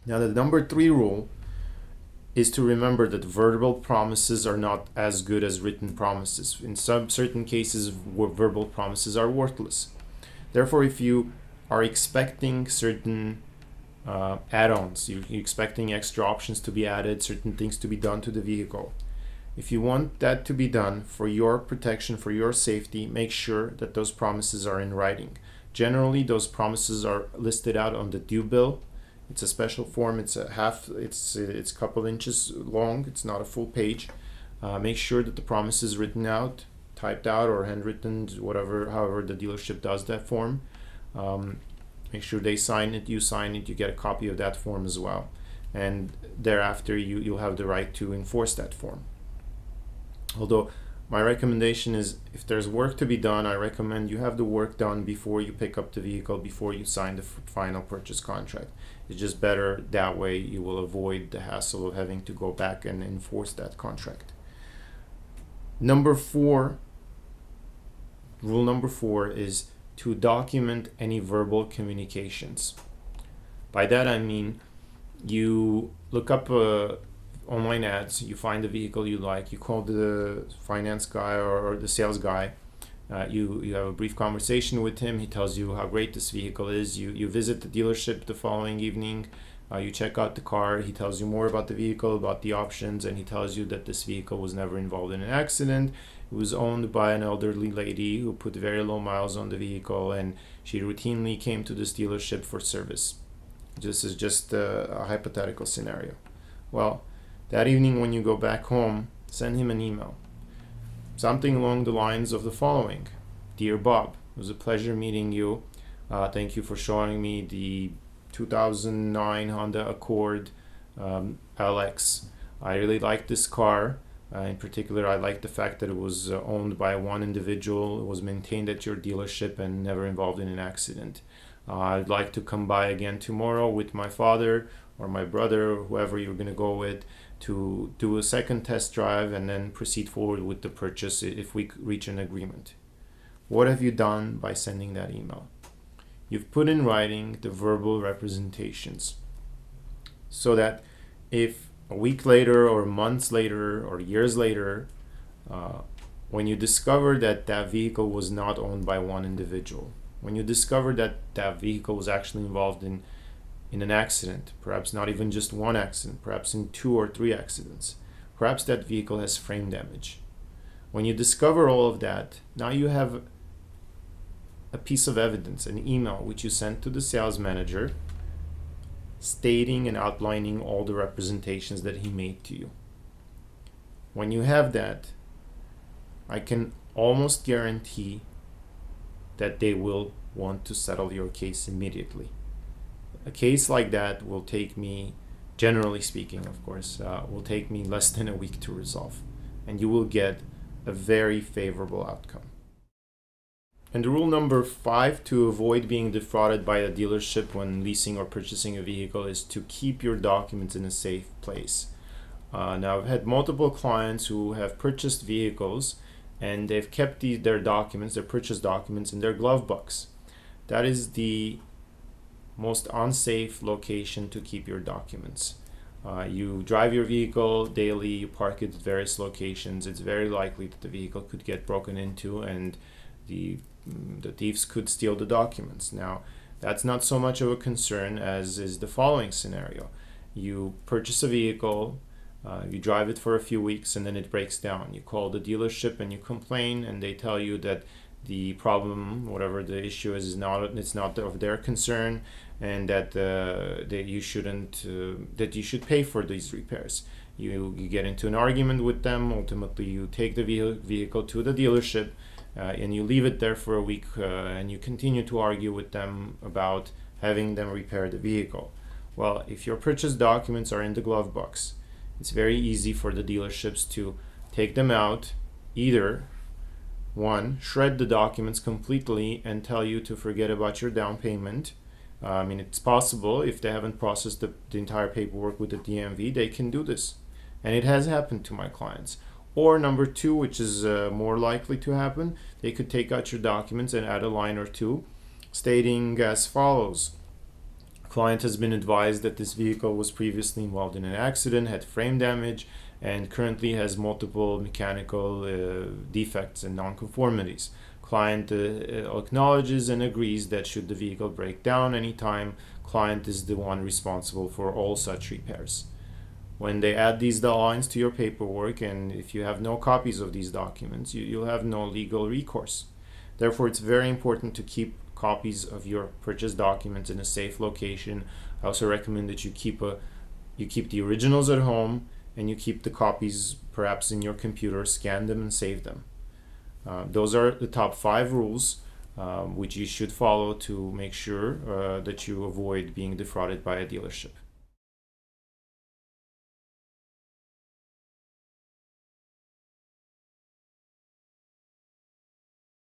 Now, the number 3 rule is to remember that verbal promises are not as good as written promises. In some certain cases, verbal promises are worthless. Therefore, if you are expecting certain add-ons, you're expecting extra options to be added, certain things to be done to the vehicle. If you want that to be done for your protection, for your safety, make sure that those promises are in writing. Generally, those promises are listed out on the due bill. It's a special form. It's a couple inches long. It's not a full page. Make sure that the promise is written out, typed out, or handwritten, however the dealership does that form. Make sure they sign it, you sign it, you get a copy of that form as well. And thereafter, you'll have the right to enforce that form. Although my recommendation is, if there's work to be done, I recommend you have the work done before you pick up the vehicle, before you sign the final purchase contract. It's just better that way. You will avoid the hassle of having to go back and enforce that contract. Rule number 4 is to document any verbal communications. By that I mean, you look up online ads, you find the vehicle you like, you call the finance guy or the sales guy, you have a brief conversation with him, he tells you how great this vehicle is, you visit the dealership the following evening, you check out the car, he tells you more about the vehicle, about the options, and he tells you that this vehicle was never involved in an accident. It was owned by an elderly lady who put very low miles on the vehicle, and she routinely came to this dealership for service. This is just a hypothetical scenario. Well, that evening when you go back home, send him an email. Something along the lines of the following. Dear Bob, it was a pleasure meeting you. Thank you for showing me the 2009 Honda Accord LX. I really like this car. In particular, I like the fact that it was owned by one individual, it was maintained at your dealership, and never involved in an accident. I'd like to come by again tomorrow with my father or my brother, or whoever you're going to go with, to do a second test drive and then proceed forward with the purchase if we reach an agreement. What have you done by sending that email? You've put in writing the verbal representations, so that if a week later or months later or years later, when you discover that that vehicle was not owned by one individual, when you discover that that vehicle was actually involved in an accident, perhaps not even just one accident, perhaps in 2 or 3 accidents, perhaps that vehicle has frame damage. When you discover all of that, now you have a piece of evidence, an email which you sent to the sales manager, stating and outlining all the representations that he made to you. When you have that, I can almost guarantee that they will want to settle your case immediately. A case like that will take me, generally speaking, of course, will take me less than a week to resolve, and you will get a very favorable outcome. And rule number 5 to avoid being defrauded by a dealership when leasing or purchasing a vehicle is to keep your documents in a safe place. Now, I've had multiple clients who have purchased vehicles and they've kept their documents, their purchase documents, in their glove box. That is the most unsafe location to keep your documents. You drive your vehicle daily, you park it at various locations. It's very likely that the vehicle could get broken into and the thieves could steal the documents. Now, that's not so much of a concern as is the following scenario. You purchase a vehicle, you drive it for a few weeks, and then it breaks down. You call the dealership and you complain, and they tell you that the problem, whatever the issue is it's not of their concern, and that you should pay for these repairs. You get into an argument with them. Ultimately, you take the vehicle to the dealership, and you leave it there for a week, and you continue to argue with them about having them repair the vehicle. Well, if your purchase documents are in the glove box, it's very easy for the dealerships to take them out, either one, shred the documents completely and tell you to forget about your down payment. It's possible. If they haven't processed the entire paperwork with the DMV, they can do this. And it has happened to my clients. Or number 2, which is more likely to happen, they could take out your documents and add a line or two stating as follows: Client has been advised that this vehicle was previously involved in an accident, had frame damage, and currently has multiple mechanical defects and nonconformities. Client acknowledges and agrees that should the vehicle break down anytime, client is the one responsible for all such repairs. When they add these lines to your paperwork, and if you have no copies of these documents, you'll have no legal recourse. Therefore, it's very important to keep copies of your purchase documents in a safe location. I also recommend that you keep the originals at home, and you keep the copies perhaps in your computer, scan them and save them. Those are the top 5 rules which you should follow to make sure that you avoid being defrauded by a dealership.